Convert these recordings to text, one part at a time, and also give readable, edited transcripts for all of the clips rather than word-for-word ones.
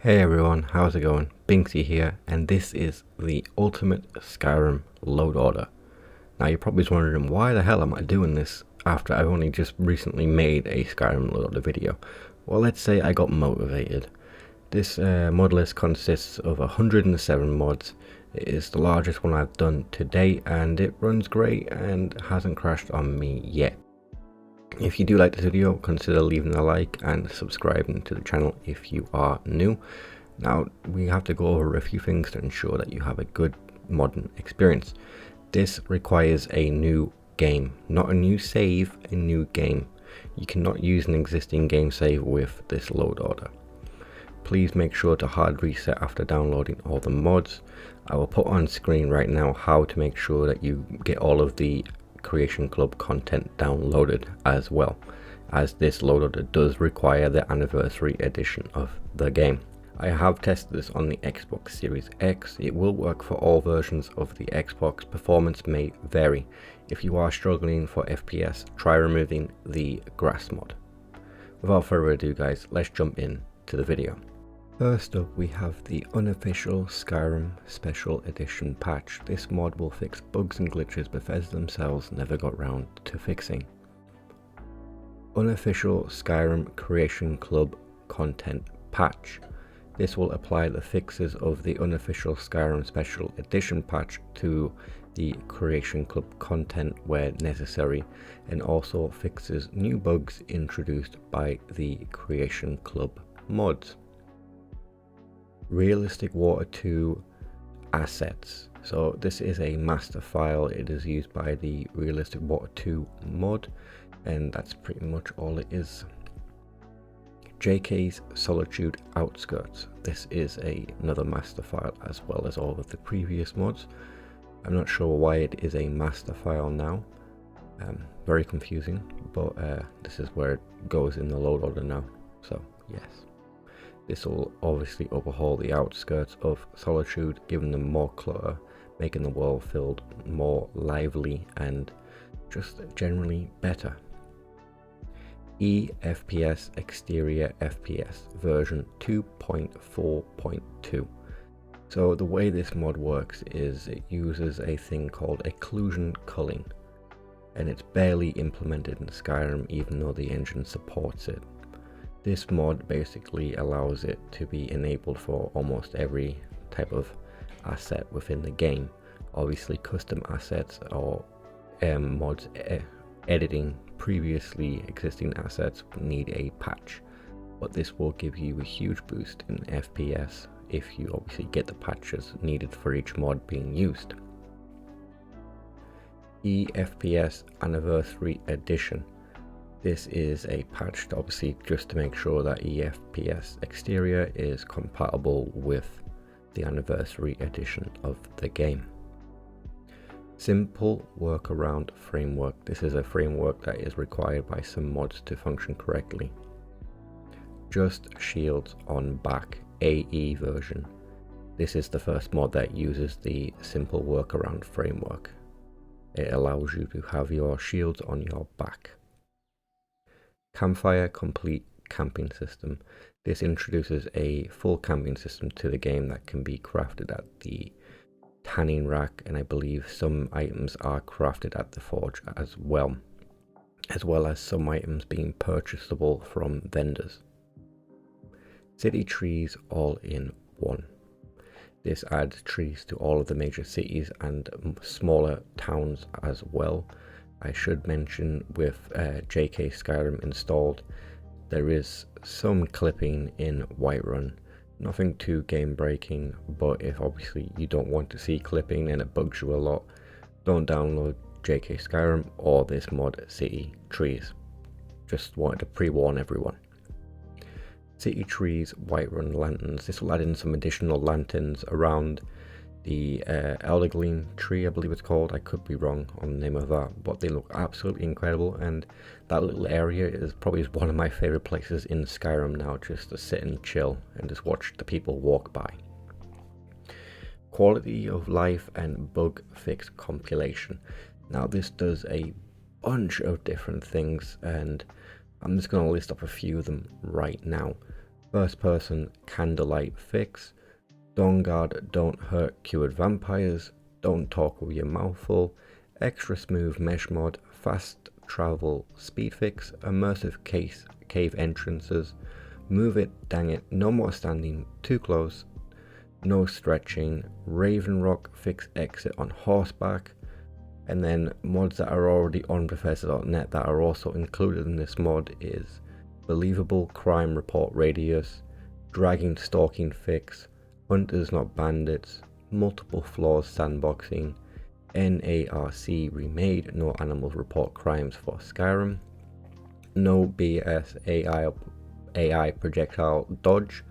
Hey everyone, how's it going? Binksy here, and this is the ultimate Skyrim load order. Now you're probably wondering, why the hell am I doing this after I've only just recently made a Skyrim load order video? Well, let's say I got motivated. This mod list consists of 107 mods. It is the largest one I've done to date, and it runs great and hasn't crashed on me yet. If you do like this video, consider leaving a like and subscribing to the channel if you are new. Now, we have to go over a few things to ensure that you have a good modern experience. This requires a new game, not a new save, a new game. You cannot use an existing game save with this load order. Please make sure to hard reset after downloading all the mods. I will put on screen right now how to make sure that you get all of the Creation Club content downloaded, as well as this load order does require the anniversary edition of the game. I have tested this on the Xbox Series X. It will work for all versions of the Xbox. Performance may vary. If you are struggling for FPS, try removing the grass mod. Without further ado guys, let's jump in to the video. First up, we have the unofficial Skyrim Special Edition patch. This mod will fix bugs and glitches Bethesda themselves never got round to fixing. Unofficial Skyrim Creation Club content patch. This will apply the fixes of the unofficial Skyrim Special Edition patch to the Creation Club content where necessary, and also fixes new bugs introduced by the Creation Club mods. Realistic Water 2 assets. So this is a master file. It is used by the Realistic Water 2 mod, and that's pretty much all it is. JK's Solitude Outskirts. This is another master file as well as all of the previous mods. I'm not sure why it is a master file now. Very confusing, but this is where it goes in the load order now. So yes. This will obviously overhaul the outskirts of Solitude, giving them more clutter, making the world filled more lively and just generally better. eFPS Exterior FPS version 2.4.2. So the way this mod works is it uses a thing called occlusion culling, and it's barely implemented in Skyrim even though the engine supports it. This mod basically allows it to be enabled for almost every type of asset within the game. Obviously custom assets or mods editing previously existing assets need a patch, but this will give you a huge boost in FPS if you obviously get the patches needed for each mod being used. eFPS Anniversary Edition. This is a patch obviously just to make sure that eFPS Exterior is compatible with the anniversary edition of the game. Simple Workaround Framework. This is a framework that is required by some mods to function correctly. Just Shields on Back AE version. This is the first mod that uses the Simple Workaround Framework. It allows you to have your shields on your back. Campfire Complete Camping System. This introduces a full camping system to the game that can be crafted at the tanning rack, and I believe some items are crafted at the forge as well as some items being purchasable from vendors. City Trees All in One. This adds trees to all of the major cities and smaller towns as well. I should mention with JK Skyrim installed, there is some clipping in Whiterun. Nothing too game breaking, but if obviously you don't want to see clipping and it bugs you a lot, don't download JK Skyrim or this mod City Trees. Just wanted to pre-warn everyone. City Trees Whiterun Lanterns. This will add in some additional lanterns around the Eldergleam tree, I believe it's called. I could be wrong on the name of that, but they look absolutely incredible, and that little area is probably one of my favorite places in Skyrim now, just to sit and chill and just watch the people walk by. Quality of Life and Bug Fix Compilation. Now this does a bunch of different things, and I'm just going to list up a few of them right now. First person candlelight fix. Dawnguard don't hurt cured vampires. Don't talk with your mouth full. Extra smooth mesh mod. Fast travel speed fix. Immersive cave entrances. Move it, dang it, no more standing too close. No stretching. Raven Rock fix exit on horseback. And then mods that are already on Bethesda.net that are also included in this mod is believable crime report radius, dragging stalking fix, hunters not bandits, multiple floors sandboxing, NARC remade, no animals report crimes for Skyrim, no BS AI projectile dodge,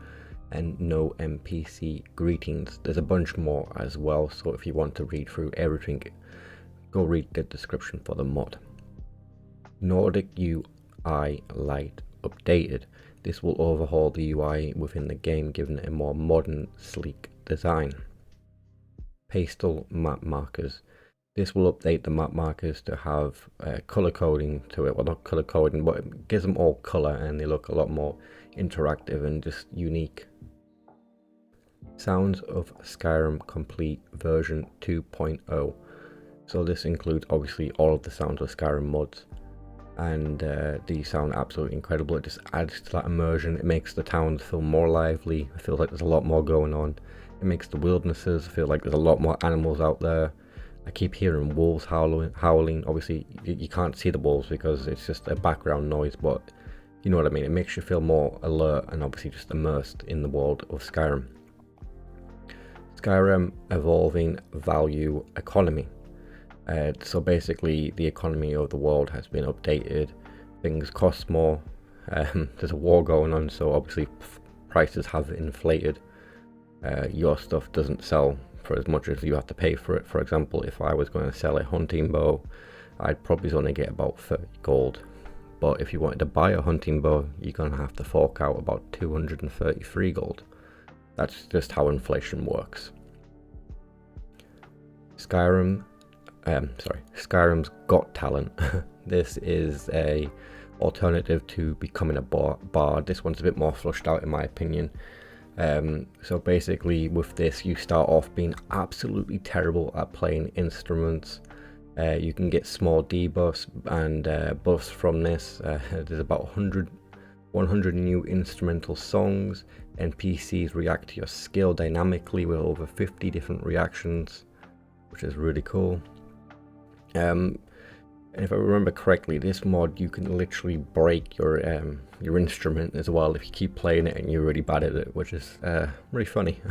and no NPC greetings. There's a bunch more as well, so if you want to read through everything, go read the description for the mod. Nordic UI Lite updated. This will overhaul the UI within the game, giving it a more modern, sleek design. Pastel map markers. This will update the map markers to have color coding to it. Well, not color coding, but it gives them all color and they look a lot more interactive and just unique. Sounds of Skyrim Complete version 2.0. So this includes obviously all of the Sounds of Skyrim mods, and these sound absolutely incredible. It just adds to that immersion. It makes the towns feel more lively. It feels like there's a lot more going on. It makes the wildernesses feel like there's a lot more animals out there. I keep hearing wolves howling. Obviously you can't see the wolves because it's just a background noise, but you know what I mean. It makes you feel more alert and obviously just immersed in the world of Skyrim. Skyrim evolving value economy. So basically the economy of the world has been updated. Things cost more. There's a war going on, so obviously prices have inflated. Your stuff doesn't sell for as much as you have to pay for it. For example, if I was going to sell a hunting bow, I'd probably only get about 30 gold. But if you wanted to buy a hunting bow, you're going to have to fork out about 233 gold. That's just how inflation works. Skyrim's Got Talent. This is a alternative to becoming a bard. This one's a bit more flushed out in my opinion. So basically with this you start off being absolutely terrible at playing instruments. You can get small debuffs and buffs from this. There's about 100 new instrumental songs. NPCs react to your skill dynamically with over 50 different reactions, which is really cool. And if I remember correctly, this mod you can literally break your instrument as well if you keep playing it and you're really bad at it, which is really funny.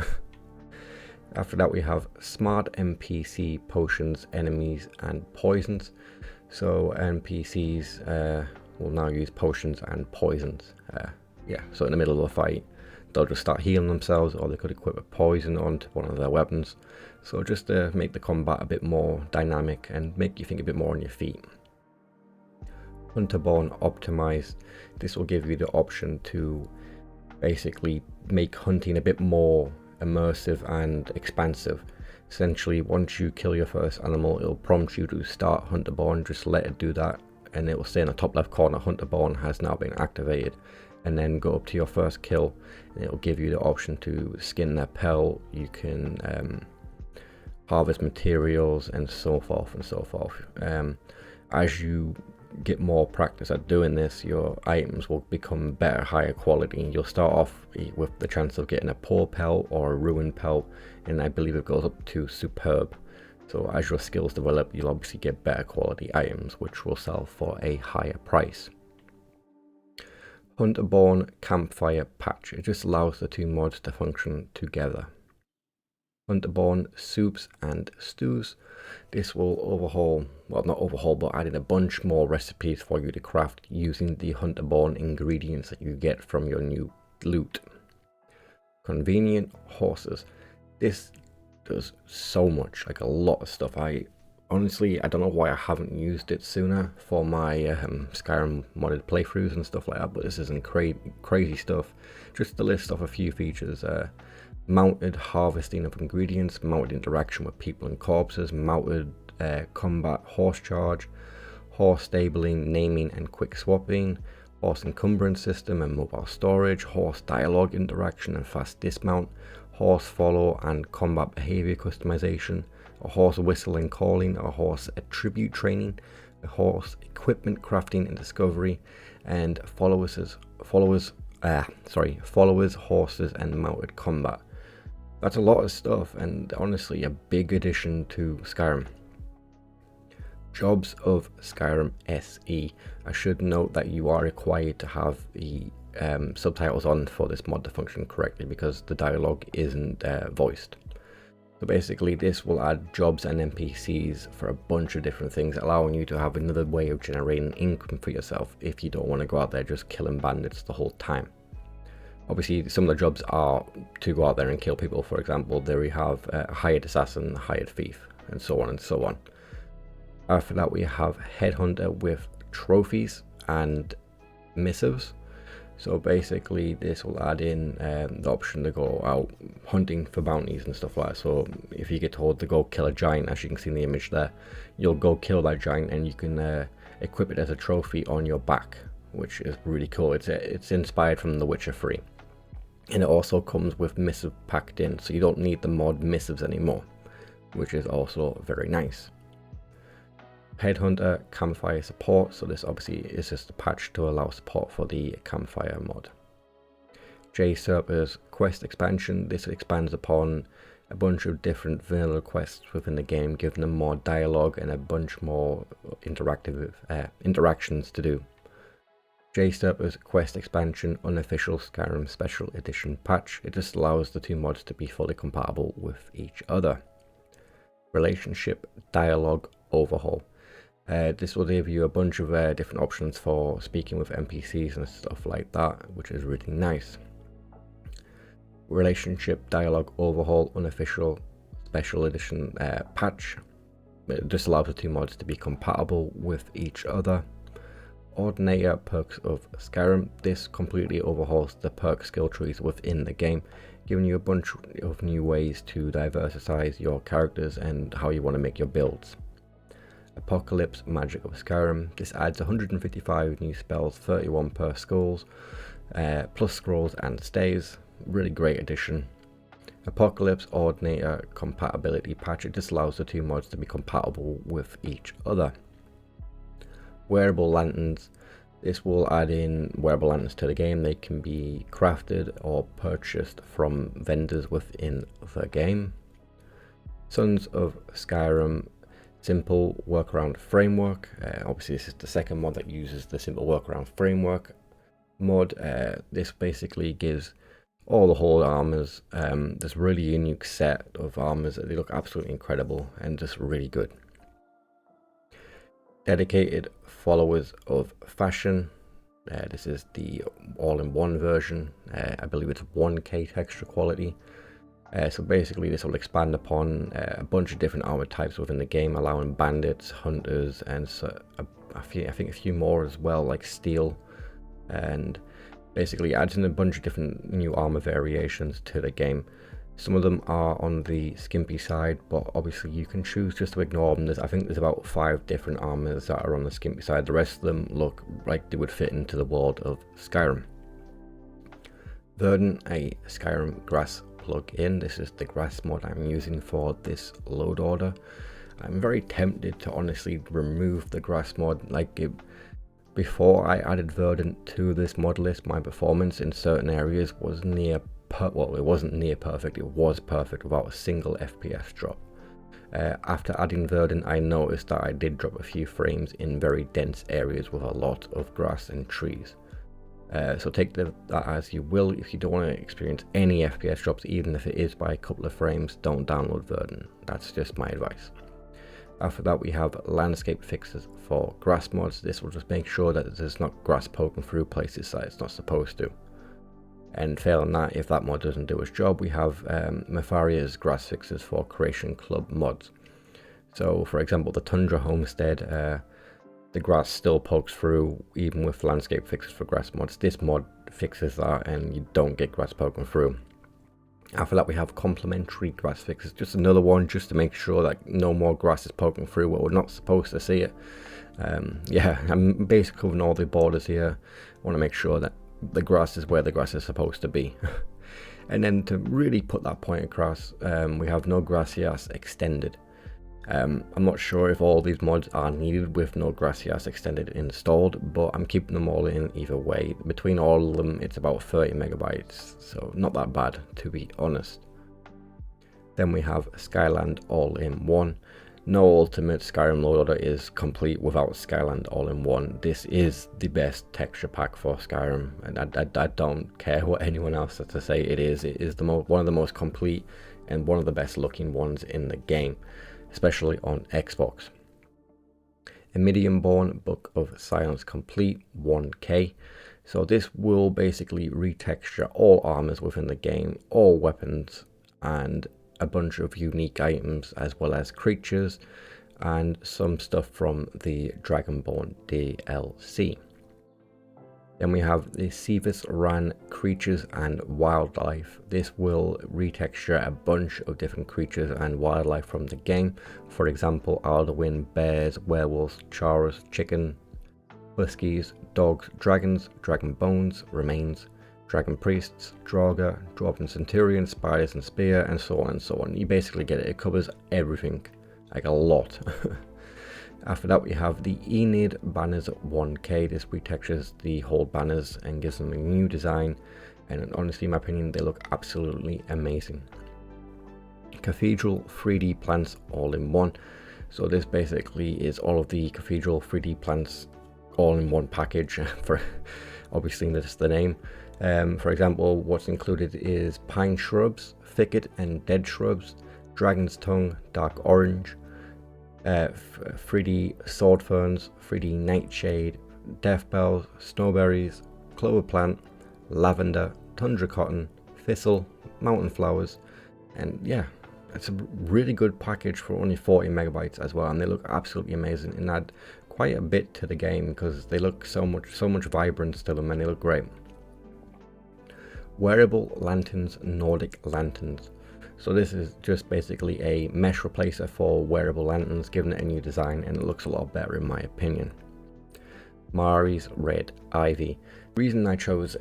After that we have smart NPC potions, enemies and poisons. So NPCs will now use potions and poisons. So in the middle of a fight they'll just start healing themselves, or they could equip a poison onto one of their weapons. So just to make the combat a bit more dynamic and make you think a bit more on your feet. Hunterborn optimized. This will give you the option to basically make hunting a bit more immersive and expansive. Essentially, once you kill your first animal, it'll prompt you to start Hunterborn. Just let it do that and it will say in the top left corner, Hunterborn has now been activated. And then go up to your first kill and it'll give you the option to skin their pelt. You can harvest materials and so forth and so forth. As you get more practice at doing this, your items will become better, higher quality. You'll start off with the chance of getting a poor pelt or a ruined pelt, and I believe it goes up to superb. So as your skills develop, you'll obviously get better quality items which will sell for a higher price. Hunterborn Campfire Patch. It just allows the two mods to function together. Hunterborn Soups and Stews. This will overhaul, well not overhaul, but added a bunch more recipes for you to craft using the Hunterborn ingredients that you get from your new loot. Convenient Horses. This does so much, like a lot of stuff. Honestly, I don't know why I haven't used it sooner for my Skyrim modded playthroughs and stuff like that, but this isn't crazy stuff. Just to list off a few features. Mounted harvesting of ingredients, mounted interaction with people and corpses, mounted combat horse charge, horse stabling, naming and quick swapping, horse encumbrance system and mobile storage, horse dialogue interaction and fast dismount, horse follow and combat behavior customization, a horse whistle and calling, a horse attribute training, a horse equipment crafting and discovery, and followers, horses and mounted combat. That's a lot of stuff, and honestly a big addition to Skyrim. Jobs of Skyrim SE. I should note that you are required to have the subtitles on for this mod to function correctly, because the dialogue isn't voiced. So basically this will add jobs and NPCs for a bunch of different things, allowing you to have another way of generating income for yourself if you don't want to go out there just killing bandits the whole time. Obviously some of the jobs are to go out there and kill people. For example, there we have a hired assassin, hired thief, and so on and so on. After that we have headhunter with trophies and missives. So basically this will add in the option to go out hunting for bounties and stuff like that. So if you get told to go kill a giant, as you can see in the image there, you'll go kill that giant and you can equip it as a trophy on your back, which is really cool. It's inspired from The Witcher 3. And it also comes with missive packed in, so you don't need the mod missives anymore, which is also very nice. Headhunter campfire support, so this obviously is just a patch to allow support for the campfire mod. J-Serper's quest expansion, this expands upon a bunch of different vanilla quests within the game, giving them more dialogue and a bunch more interactive interactions to do. J-Serper's quest expansion unofficial Skyrim special edition patch, it just allows the two mods to be fully compatible with each other. Relationship dialogue overhaul. This will give you a bunch of different options for speaking with NPCs and stuff like that, which is really nice. Relationship dialogue overhaul unofficial special edition patch. It just allows the two mods to be compatible with each other. Ordinator perks of Skyrim. This completely overhauls the perk skill trees within the game, giving you a bunch of new ways to diversify your characters and how you want to make your builds. Apocalypse magic of Skyrim. This adds 155 new spells, 31 per scrolls, plus scrolls and stays. Really great addition. Apocalypse Ordinator compatibility patch. It just allows the two mods to be compatible with each other. Wearable lanterns. This will add in wearable lanterns to the game. They can be crafted or purchased from vendors within the game. Sons of Skyrim simple workaround framework. Obviously this is the second mod that uses the simple workaround framework mod. This basically gives all the whole armors this really unique set of armors. They look absolutely incredible and just really good. Dedicated followers of fashion. This is the all-in-one version. I believe it's 1K texture quality. So basically this will expand upon a bunch of different armor types within the game, allowing bandits, hunters, and I think a few more as well, like steel, and basically adds in a bunch of different new armor variations to the game. Some of them are on the skimpy side, but obviously you can choose just to ignore them. I think there's about 5 different armors that are on the skimpy side. The rest of them look like they would fit into the world of Skyrim. Verdant, a Skyrim grass plug-in. This is the grass mod I'm using for this load order. I'm very tempted to honestly remove the grass mod. Before I added Verdant to this mod list, my performance in certain areas was it wasn't near perfect, it was perfect without a single FPS drop. After adding Verdant, I noticed that I did drop a few frames in very dense areas with a lot of grass and trees. So take that as you will. If you don't want to experience any FPS drops, even if it is by a couple of frames, don't download Verdant. That's just my advice. After that we have landscape fixes for grass mods. This will just make sure that there's not grass poking through places that it's not supposed to. And failing that, if that mod doesn't do its job, we have Mefaria's grass fixes for Creation Club mods. So for example, the Tundra Homestead, the grass still pokes through even with landscape fixes for grass mods. This mod fixes that and you don't get grass poking through. After that we have complementary grass fixes, just another one just to make sure that no more grass is poking through where we're not supposed to see it. Yeah, I'm basically covering all the borders here. I want to make sure that the grass is where the grass is supposed to be. And then to really put that point across, we have no gracias extended. I'm not sure if all these mods are needed with no gracias extended installed, but I'm keeping them all in either way. Between all of them it's about 30 megabytes, so not that bad to be honest. Then we have Skyland all-in-one. No ultimate Skyrim load order is complete without Skyland all-in-one. This is the best texture pack for Skyrim, and I don't care what anyone else has to say. It is one of the most complete and one of the best looking ones in the game, especially on Xbox. Emidian Born Book of Silence complete 1K. So this will basically retexture all armors within the game, all weapons, and a bunch of unique items, as well as creatures and some stuff from the Dragonborn DLC. Then we have the Sevis Ran creatures and wildlife. This will retexture a bunch of different creatures and wildlife from the game. For example, Alderwind, bears, werewolves, charas, chicken, huskies, dogs, dragons, dragon bones, remains, dragon priests, Draugr, dwarven centurion, spiders and spear, and so on and so on. You basically get it. It covers everything, like a lot. After that we have the Enid banners 1K. This retextures the whole banners and gives them a new design, and honestly in my opinion they look absolutely amazing. Cathedral 3D plants all in one. So this basically is all of the Cathedral 3D plants all in one package. For obviously that's the name. For example, what's included is pine shrubs, thicket and dead shrubs, dragon's tongue, dark orange, 3D sword ferns, 3D nightshade, death bells, snowberries, clover plant, lavender, tundra cotton, thistle, mountain flowers, and yeah, it's a really good package for only 40 megabytes as well, and they look absolutely amazing and add quite a bit to the game because they look so much vibrance to them and they look great. Wearable lanterns, Nordic lanterns. So this is just basically a mesh replacer for wearable lanterns, giving it a new design, and it looks a lot better in my opinion. Mari's Red Ivy. The reason I chose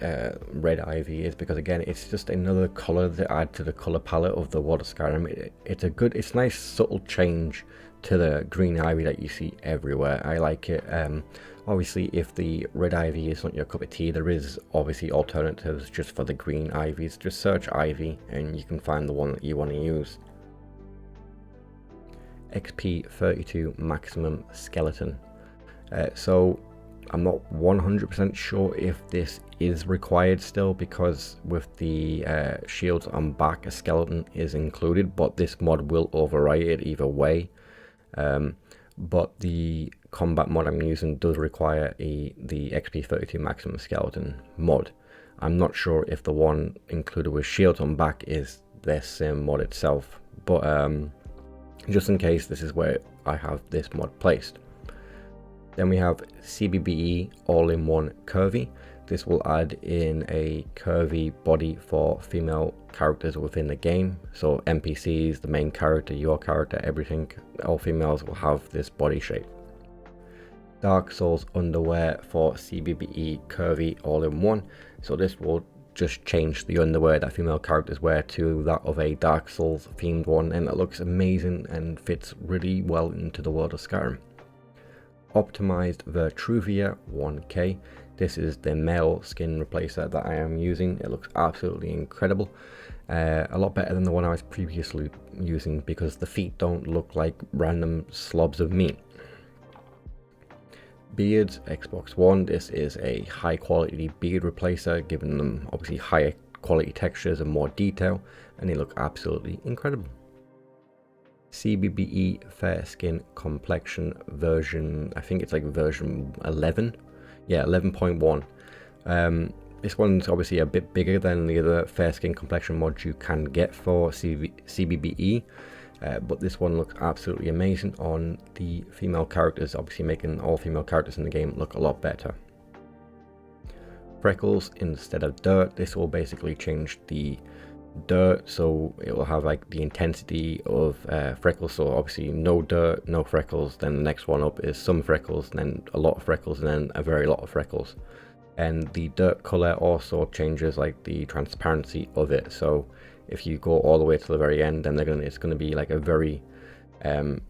Red Ivy is because again it's just another color to add to the color palette of the world of Skyrim. It's nice subtle change to the green ivy that you see everywhere. I like it. Obviously if the red ivy is not your cup of tea, there is obviously alternatives just for the green ivies. Just search ivy and you can find the one that you want to use. XP 32 maximum skeleton. So I'm not 100% sure if this is required still, because with the shields on back a skeleton is included, but this mod will overwrite it either way. But the combat mod I'm using does require the XP 32 maximum skeleton mod. I'm not sure if the one included with shields on back is this same mod itself, but just in case, this is where I have this mod placed. Then we have CBBE all-in-one curvy. This will add in a curvy body for female characters within the game. So NPCs, the main character, your character, everything, all females will have this body shape. Dark Souls underwear for CBBE curvy all-in-one. So this will just change the underwear that female characters wear to that of a Dark Souls themed one, and it looks amazing and fits really well into the world of Skyrim. Optimized Vertruvia 1K. This is the male skin replacer that I am using. It looks absolutely incredible. A lot better than the one I was previously using because the feet don't look like random slobs of meat. Beards Xbox One. This is a high quality beard replacer, giving them obviously higher quality textures and more detail, and they look absolutely incredible. CBBE Fair Skin Complexion version, I think it's like version 11. Yeah, 11.1. This one's obviously a bit bigger than the other fair skin complexion mods you can get for CBBE, but this one looks absolutely amazing on the female characters, obviously making all female characters in the game look a lot better. Freckles instead of dirt. This will basically change the dirt, so it will have like the intensity of freckles. So obviously no dirt, no freckles. Then the next one up is some freckles, and then a lot of freckles, and then a very lot of freckles. And the dirt color also changes like the transparency of it. So if you go all the way to the very end, then it's going to be like a very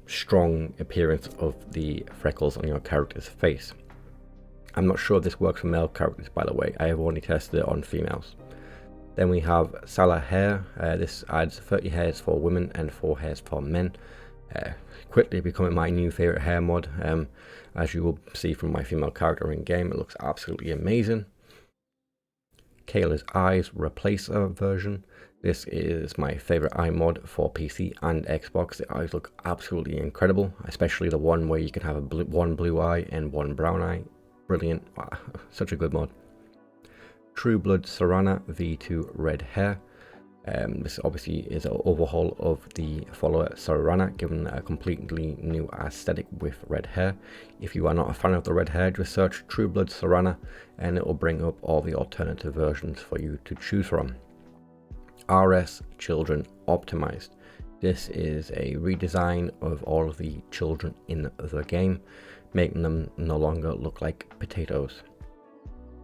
strong appearance of the freckles on your character's face. I'm not sure if this works for male characters, by the way. I have only tested it on females. Then we have Salah hair. This adds 30 hairs for women and 4 hairs for men. Quickly becoming my new favorite hair mod. As you will see from my female character in game, it looks absolutely amazing. Kayla's eyes replacer version. This is my favorite eye mod for PC and Xbox. The eyes look absolutely incredible, especially the one where you can have one blue eye and one brown eye. Brilliant. Wow, such a good mod. True Blood Serana V2 red hair. This obviously is an overhaul of the follower Serana, given a completely new aesthetic with red hair. If you are not a fan of the red hair, just search True Blood Serana and it will bring up all the alternative versions for you to choose from. RS Children Optimized. This is a redesign of all of the children in the game, making them no longer look like potatoes.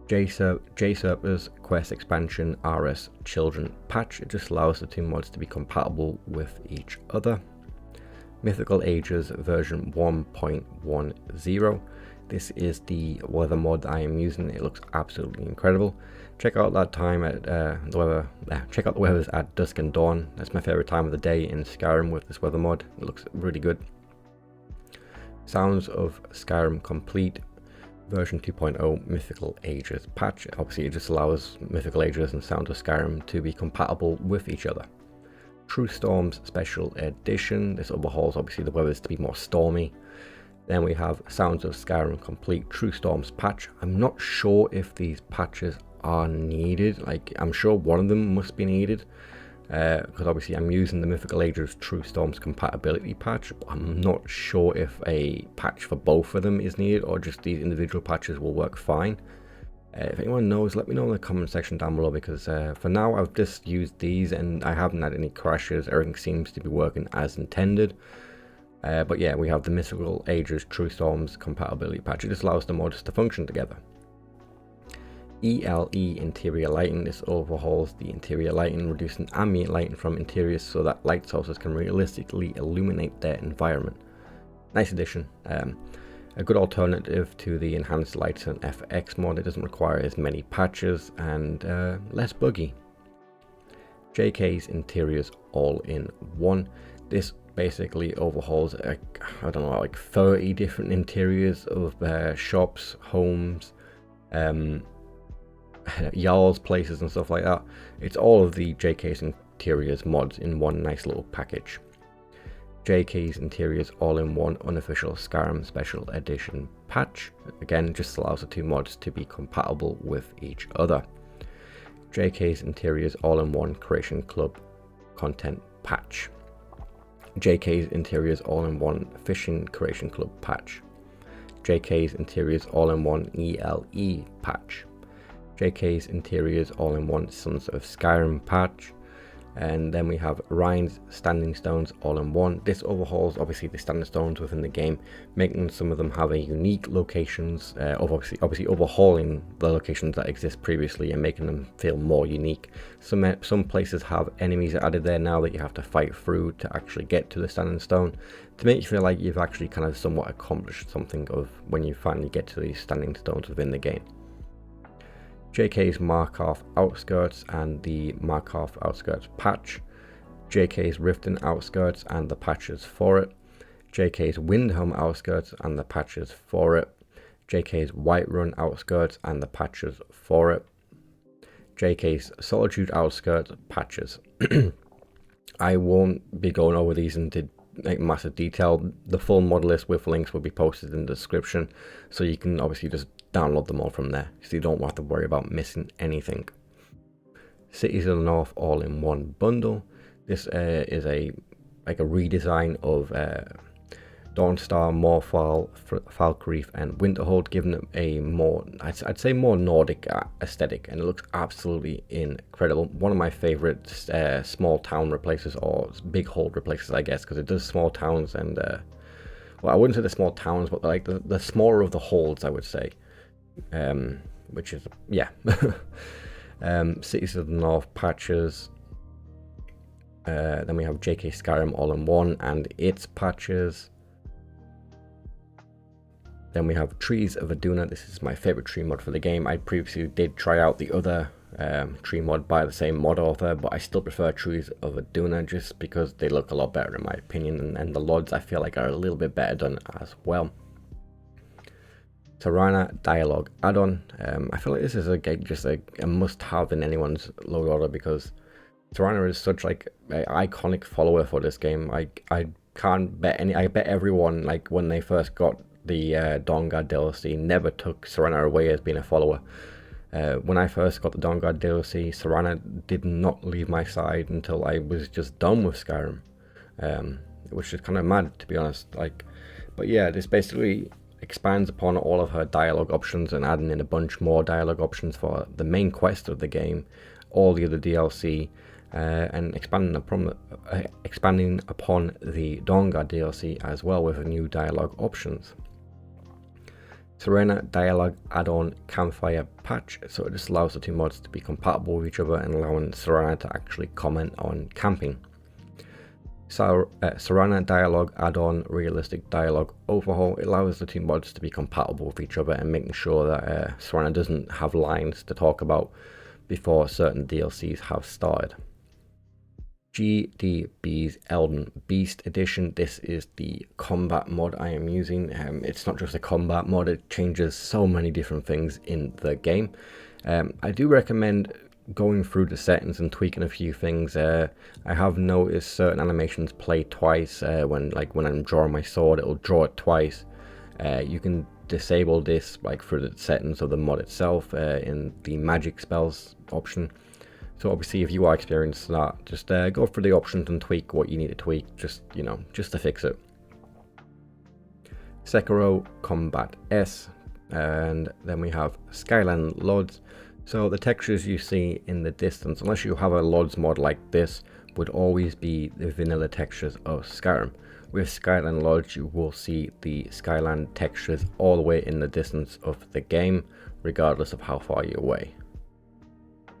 J-Serpers Quest Expansion RS Children patch. It just allows the two mods to be compatible with each other. Mythical Ages version 1.10. This is the weather mod I am using. It looks absolutely incredible. Check out that time at check out the weathers at dusk and dawn. That's my favorite time of the day in Skyrim with this weather mod. It looks really good. Sounds of Skyrim complete. Version 2.0 Mythical Ages patch. Obviously it just allows Mythical Ages and Sounds of Skyrim to be compatible with each other. True Storms Special Edition. This overhauls obviously the weathers to be more stormy. Then we have Sounds of Skyrim Complete True Storms patch. I'm not sure if these patches are needed. Like, I'm sure one of them must be needed, because obviously I'm using the Mythical Ages True Storms compatibility patch, but I'm not sure if a patch for both of them is needed or just these individual patches will work fine. If anyone knows, let me know in the comment section down below, because for now I've just used these and I haven't had any crashes. Everything seems to be working as intended. But yeah, we have the Mythical Ages True Storms compatibility patch. It just allows the mods to function together. ELE interior lighting. This overhauls the interior lighting, reducing ambient lighting from interiors so that light sources can realistically illuminate their environment. Nice addition. A good alternative to the enhanced lights and FX mod. It doesn't require as many patches and less buggy. JK's interiors all in one. This basically overhauls I don't know, like 30 different interiors of shops, homes, Jarl's places and stuff like that. It's all of the JK's interiors mods in one nice little package. JK's interiors all in one unofficial Skyrim special edition patch. Again, just allows the two mods to be compatible with each other. JK's interiors all in one Creation Club content patch. JK's interiors all in one Fishing Creation Club patch. JK's interiors all in one ELE patch. JK's interiors all in one Sons of Skyrim patch. And then we have Ryan's Standing Stones all in one. This overhauls obviously the standing stones within the game, making some of them have a unique locations, obviously overhauling the locations that exist previously and making them feel more unique. Some places have enemies added there now that you have to fight through to actually get to the standing stone, to make you feel like you've actually kind of somewhat accomplished something of when you finally get to these standing stones within the game. JK's Markarth Outskirts and the Markarth Outskirts patch. JK's Riften Outskirts and the patches for it. JK's Windhelm Outskirts and the patches for it. JK's Whiterun Outskirts and the patches for it. JK's Solitude Outskirts patches. I won't be going over these into massive detail. The full mod list with links will be posted in the description, so you can obviously just download them all from there, so you don't have to worry about missing anything. Cities of the North all in one bundle. This is a redesign of Dawnstar, Morphal, Falkreath, and Winterhold, giving it a more, I'd say more Nordic aesthetic, and it looks absolutely incredible. One of my favorite small town replaces, or big hold replaces, I guess, because it does small towns and, well, I wouldn't say the small towns, but like the smaller of the holds, I would say, which is, yeah. Cities of the North patches. Then we have JK Skyrim all in one and its patches. Then we have Trees of Aduna. This is my favorite tree mod for the game. I previously did try out the other tree mod by the same mod author, but I still prefer Trees of Aduna just because they look a lot better in my opinion, and the LODs I feel like are a little bit better done as well. Tirana Dialogue add-on. I feel like this is just a must-have in anyone's load order because Tirana is such like an iconic follower for this game. I can't bet I bet everyone, like when they first got the Dawnguard DLC, never took Tirana away as being a follower. When I first got the Dawnguard DLC, Tirana did not leave my side until I was just done with Skyrim, which is kind of mad, to be honest. Like, but yeah, this basically expands upon all of her dialogue options and adding in a bunch more dialogue options for the main quest of the game, all the other DLC, and expanding upon the Dawnguard DLC as well with new dialogue options. Serena Dialogue add-on Campfire patch, so it just allows the two mods to be compatible with each other and allowing Serena to actually comment on camping. Serena Dialogue add-on Realistic Dialogue Overhaul, it allows the two mods to be compatible with each other and making sure that Serena doesn't have lines to talk about before certain DLCs have started. GDB's Elden Beast Edition. This is the combat mod I am using. It's not just a combat mod, it changes so many different things in the game. I do recommend going through the settings and tweaking a few things. I have noticed certain animations play twice. When I'm drawing my sword, it'll draw it twice. You can disable this like through the settings of the mod itself in the magic spells option. So obviously if you are experiencing that, just go through the options and tweak what you need to tweak, just to fix it. Sekiro Combat S, and then we have Skyline LODs. So the textures you see in the distance, unless you have a LODs mod like this, would always be the vanilla textures of Skyrim. With Skyline LODs, you will see the Skyline textures all the way in the distance of the game, regardless of how far you're away.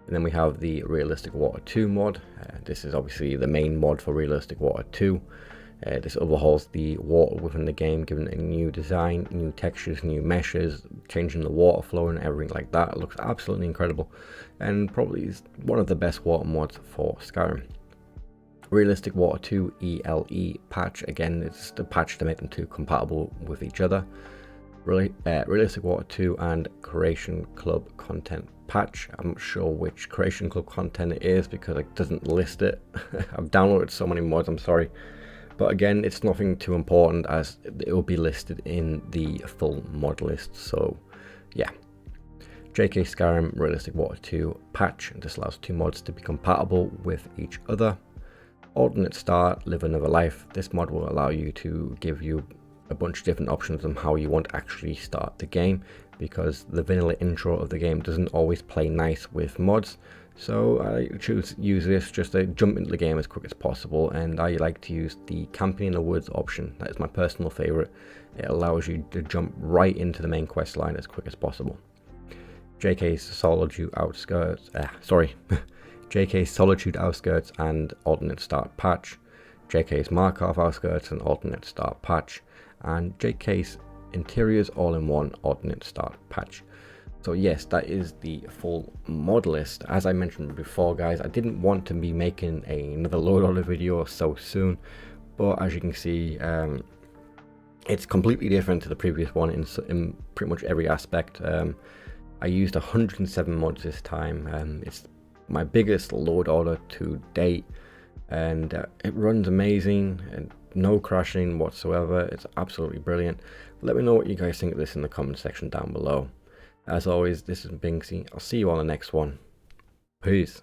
And then we have the Realistic Water 2 mod. This is obviously the main mod for Realistic Water 2. This overhauls the water within the game, giving it a new design, new textures, new meshes, changing the water flow and everything like that. It looks absolutely incredible and probably is one of the best water mods for Skyrim. Realistic Water 2 ELE patch. Again, it's the patch to make them two compatible with each other. Realistic Water 2 and Creation Club content patch. I'm not sure which Creation Club content it is because it doesn't list it. I've downloaded so many mods, I'm sorry. But again, it's nothing too important as it will be listed in the full mod list. So yeah. JK Skyrim Realistic Water 2 patch. This allows two mods to be compatible with each other. Alternate Start, Live Another Life. This mod will allow you to give you a bunch of different options on how you want to actually start the game, because the vanilla intro of the game doesn't always play nice with mods. So I use this just to jump into the game as quick as possible, and I like to use the Camping in the Woods option. That is my personal favorite. It allows you to jump right into the main quest line as quick as possible. JK's Solitude Outskirts, JK's Solitude Outskirts and Alternate Start patch. JK's Markov Outskirts and Alternate Start patch. And JK's Interiors all-in-one Alternate Start patch. So yes, that is the full mod list. As I mentioned before, guys, I didn't want to be making another load order video so soon, but as you can see, it's completely different to the previous one in pretty much every aspect. I used 107 mods this time. It's my biggest load order to date, and it runs amazing and no crashing whatsoever. It's absolutely brilliant. Let me know what you guys think of this in the comment section down below. As always, this is Binksy. I'll see you on the next one. Peace.